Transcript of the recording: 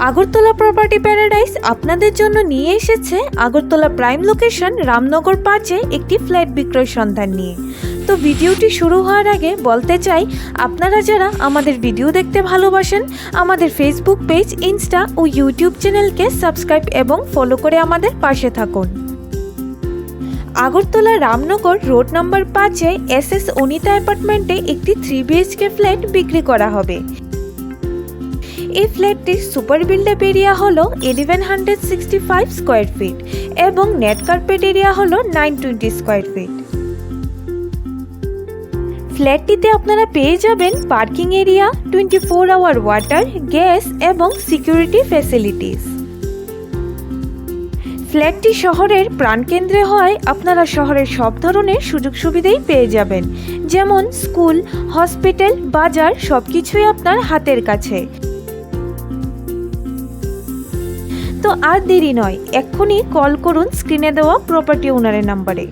Agartala property paradise আপনাদের জন্য নিয়ে এসেছে আগরতলা প্রাইম লোকেশন রামনগর 5-এ একটি ফ্ল্যাট বিক্রয় সন্ধান নিয়ে। তো ভিডিওটি শুরু হওয়ার আগে বলতে চাই, আপনারা যারা আমাদের ভিডিও দেখতে ভালোবাসেন, আমাদের ফেসবুক পেজ, ইনস্টা ও ইউটিউব চ্যানেলকে সাবস্ক্রাইব এবং ফলো করে আমাদের পাশে থাকুন। আগরতলা রামনগর রোড নাম্বার 5-এ এসএস অনিতা অ্যাপার্টমেন্টে একটি 3 BHK ফ্ল্যাট বিক্রি করা হবে। এই ফ্ল্যাটটির সুপার বিল্ডআপ এরিয়া হলো 1165 স্কোয়ার ফিট এবং নেট কার্পেট এরিয়া হলো 920 স্কোয়ার ফিট। ফ্ল্যাটটিতে আপনারা পেয়ে যাবেন parking area, 24 hour water, gas এবং সিকিউরিটি ফ্যাসিলিটিস। ফ্ল্যাটটি শহরের প্রাণকেন্দ্রে হয় আপনারা শহরের সব ধরনের সুযোগ সুবিধাই পেয়ে যাবেন, যেমন স্কুল, হসপিটাল, বাজার সবকিছুই আপনার হাতের কাছে। তো আর দেরি নয়, এক্ষুনি কল করুন স্ক্রিনে দেওয়া প্রপার্টি ওনারের নাম্বারে।